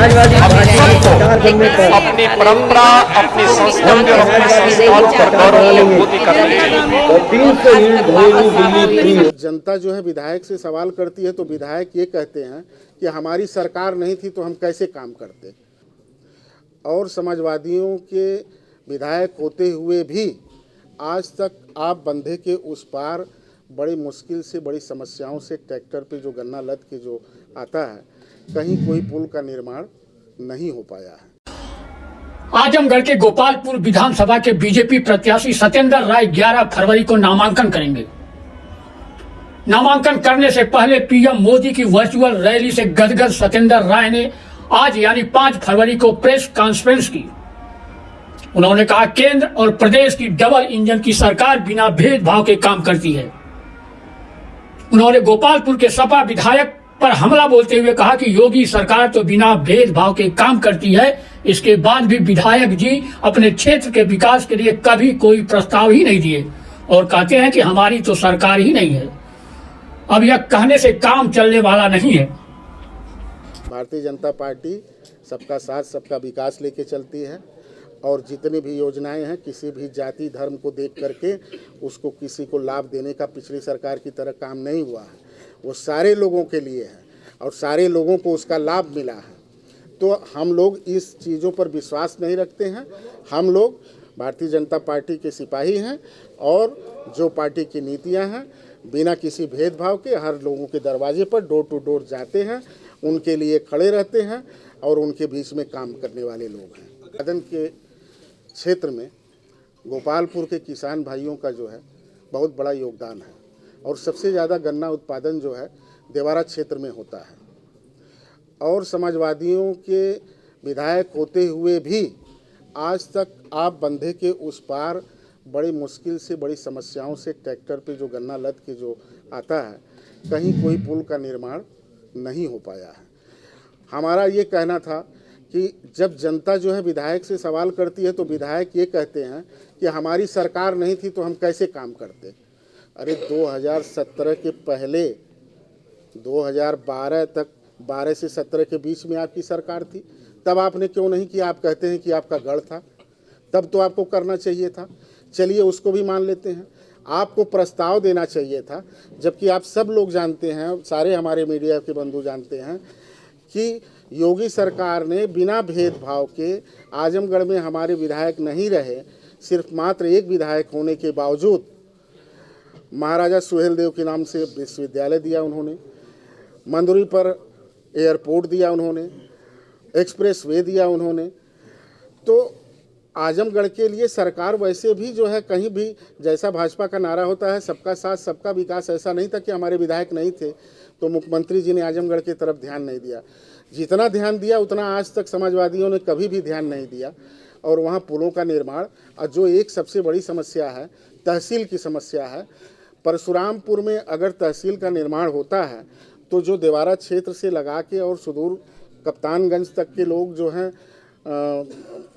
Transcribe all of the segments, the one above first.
Samajwadi party की सरकार बनने पर अपनी परंपरा, अपनी संस्कृति और अपने संस्कारों पर गौरव की अनुभूति करनी चाहिए। जनता जो है विधायक से सवाल करती है तो विधायक ये कहते हैं कि हमारी सरकार नहीं थी तो हम कैसे काम करते। और समाजवादियों के विधायक होते हुए भी आज तक आप बंधे के उस पार बड़ी मुश्किल से, बड़ी समस्याओं से ट्रैक्टर पे जो गन्ना लद के जो आता है, कहीं कोई पुल का निर्माण नहीं हो पाया है। आजमगढ़ के गोपालपुर विधानसभा के बीजेपी प्रत्याशी सत्येंद्र राय 11 फरवरी को नामांकन करेंगे। नामांकन करने से पहले पीएम मोदी की वर्चुअल रैली से गदगद सत्येंद्र राय ने आज यानी 5 फरवरी को प्रेस कॉन्फ्रेंस की। उन्होंने कहा केंद्र और प्रदेश की डबल इंजन की सरकार बिना भेदभाव के काम करती है। उन्होंने गोपालपुर के सपा विधायक पर हमला बोलते हुए कहा कि योगी सरकार तो बिना भेदभाव के काम करती है, इसके बाद भी विधायक जी अपने क्षेत्र के विकास के लिए कभी कोई प्रस्ताव ही नहीं दिए और कहते हैं कि हमारी तो सरकार ही नहीं है। अब यह कहने से काम चलने वाला नहीं है। भारतीय जनता पार्टी सबका साथ, सबका विकास लेके चलती है और जितनी भी योजनाएं हैं किसी भी जाति धर्म को देख करके उसको किसी को लाभ देने का पिछली सरकार की तरह काम नहीं हुआ है। वो सारे लोगों के लिए है और सारे लोगों को उसका लाभ मिला है। तो हम लोग इस चीज़ों पर विश्वास नहीं रखते हैं। हम लोग भारतीय जनता पार्टी के सिपाही हैं और जो पार्टी की नीतियां हैं बिना किसी भेदभाव के हर लोगों के दरवाजे पर डोर टू डोर जाते हैं, उनके लिए खड़े रहते हैं और उनके बीच में काम करने वाले लोग हैं। उत्पादन के क्षेत्र में गोपालपुर के किसान भाइयों का जो है बहुत बड़ा योगदान है और सबसे ज़्यादा गन्ना उत्पादन जो है देवारा क्षेत्र में होता है। और समाजवादियों के विधायक होते हुए भी आज तक आप बंधे के उस पार बड़ी मुश्किल से, बड़ी समस्याओं से ट्रैक्टर पे जो गन्ना लद के जो आता है, कहीं कोई पुल का निर्माण नहीं हो पाया है। हमारा ये कहना था कि जब जनता जो है विधायक से सवाल करती है तो विधायक ये कहते हैं कि हमारी सरकार नहीं थी तो हम कैसे काम करते। अरे 2017 के पहले 2012 तक, 12 से 17 के बीच में आपकी सरकार थी, तब आपने क्यों नहीं किया? आप कहते हैं कि आपका गढ़ था, तब तो आपको करना चाहिए था। चलिए उसको भी मान लेते हैं, आपको प्रस्ताव देना चाहिए था, जबकि आप सब लोग जानते हैं, सारे हमारे मीडिया के बंधु जानते हैं कि योगी सरकार ने बिना भेदभाव के आजमगढ़ में हमारे विधायक नहीं रहे, सिर्फ मात्र एक विधायक होने के बावजूद महाराजा सुहेलदेव के नाम से विश्वविद्यालय दिया उन्होंने, मंदुरी पर एयरपोर्ट दिया उन्होंने, एक्सप्रेस वे दिया उन्होंने। तो आजमगढ़ के लिए सरकार वैसे भी जो है कहीं भी, जैसा भाजपा का नारा होता है सबका साथ सबका विकास, ऐसा नहीं था कि हमारे विधायक नहीं थे तो मुख्यमंत्री जी ने आजमगढ़ की तरफ ध्यान नहीं दिया। जितना ध्यान दिया उतना आज तक समाजवादियों ने कभी भी ध्यान नहीं दिया। और वहाँ पुलों का निर्माण, और जो एक सबसे बड़ी समस्या है तहसील की समस्या है, परशुरामपुर में अगर तहसील का निर्माण होता है तो जो देवारा क्षेत्र से लगा के और सुदूर कप्तानगंज तक के लोग जो हैं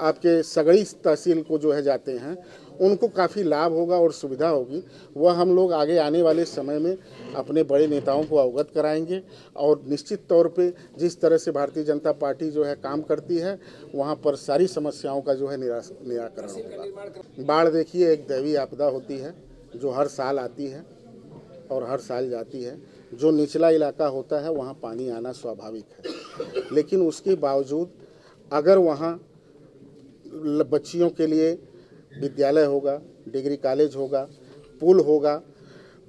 आपके सगड़ी तहसील को जो है जाते हैं, उनको काफ़ी लाभ होगा और सुविधा होगी। वह हम लोग आगे आने वाले समय में अपने बड़े नेताओं को अवगत कराएंगे और निश्चित तौर पे जिस तरह से भारतीय जनता पार्टी जो है काम करती है वहाँ पर सारी समस्याओं का जो है निराकरण होगा। बाढ़ देखिए एक दैवीय आपदा होती है जो हर साल आती है और हर साल जाती है। जो निचला इलाका होता है वहाँ पानी आना स्वाभाविक है, लेकिन उसके बावजूद अगर वहाँ बच्चियों के लिए विद्यालय होगा, डिग्री कॉलेज होगा, पुल होगा,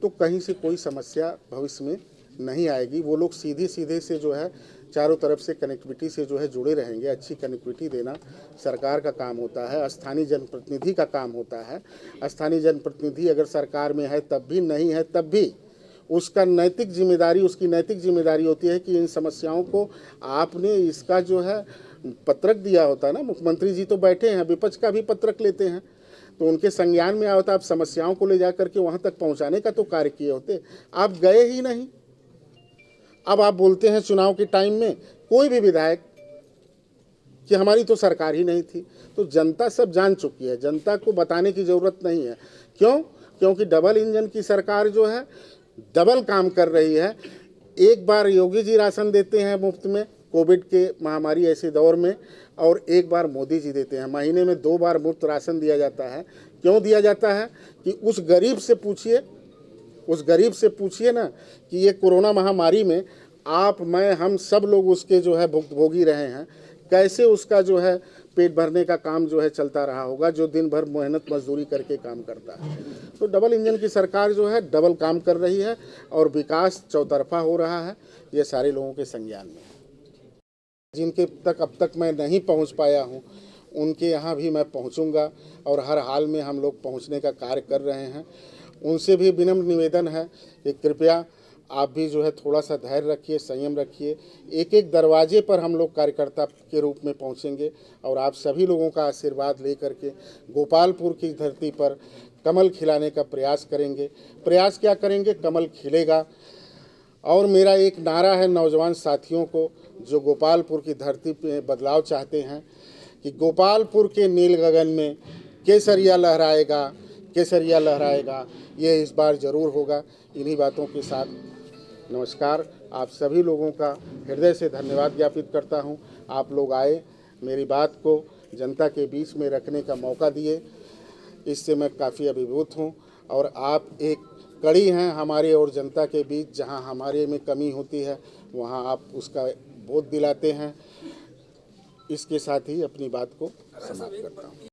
तो कहीं से कोई समस्या भविष्य में नहीं आएगी। वो लोग सीधे से जो है चारों तरफ से कनेक्टिविटी से जो है जुड़े रहेंगे। अच्छी कनेक्टिविटी देना सरकार का काम होता है, स्थानीय जनप्रतिनिधि का काम होता है। स्थानीय जनप्रतिनिधि अगर सरकार में है तब भी, नहीं है तब भी, उसका नैतिक जिम्मेदारी, उसकी नैतिक जिम्मेदारी होती है कि इन समस्याओं को आपने इसका जो है पत्रक दिया होता है ना। मुख्यमंत्री जी तो बैठे हैं, विपक्ष का भी पत्रक लेते हैं तो उनके संज्ञान में आया होता, आप समस्याओं को ले जा करके वहाँ तक पहुँचाने का तो कार्य किए होते, आप गए ही नहीं। अब आप बोलते हैं चुनाव के टाइम में कोई भी विधायक कि हमारी तो सरकार ही नहीं थी। तो जनता सब जान चुकी है, जनता को बताने की ज़रूरत नहीं है। क्यों? क्योंकि डबल इंजन की सरकार जो है डबल काम कर रही है। एक बार योगी जी राशन देते हैं मुफ्त में, कोविड के महामारी ऐसे दौर में, और एक बार मोदी जी देते हैं। महीने में 2 बार मुफ्त राशन दिया जाता है। क्यों दिया जाता है कि उस गरीब से पूछिए ना कि ये कोरोना महामारी में आप, मैं, हम सब लोग उसके जो है भुगतभोगी रहे हैं, कैसे उसका जो है पेट भरने का काम जो है चलता रहा होगा, जो दिन भर मेहनत मजदूरी करके काम करता है। तो डबल इंजन की सरकार जो है डबल काम कर रही है और विकास चौतरफा हो रहा है, ये सारे लोगों के संज्ञान में है। जिनके तक अब तक मैं नहीं पहुंच पाया हूं, उनके यहाँ भी मैं पहुंचूंगा और हर हाल में हम लोग पहुंचने का कार्य कर रहे हैं। उनसे भी विनम्र निवेदन है कि कृपया आप भी जो है थोड़ा सा धैर्य रखिए, संयम रखिए। एक एक दरवाजे पर हम लोग कार्यकर्ता के रूप में पहुंचेंगे और आप सभी लोगों का आशीर्वाद लेकर के गोपालपुर की धरती पर कमल खिलाने का प्रयास करेंगे। प्रयास क्या करेंगे, कमल खिलेगा। और मेरा एक नारा है नौजवान साथियों को जो गोपालपुर की धरती पे बदलाव चाहते हैं कि गोपालपुर के नील गगन में केसरिया लहराएगा, केसरिया लहराएगा, ये इस बार ज़रूर होगा। इन्हीं बातों के साथ नमस्कार। आप सभी लोगों का हृदय से धन्यवाद ज्ञापित करता हूं। आप लोग आए, मेरी बात को जनता के बीच में रखने का मौका दिए, इससे मैं काफ़ी अभिभूत हूं। और आप एक कड़ी हैं हमारे और जनता के बीच, जहां हमारे में कमी होती है वहां आप उसका बोध दिलाते हैं। इसके साथ ही अपनी बात को समाप्त करता हूं।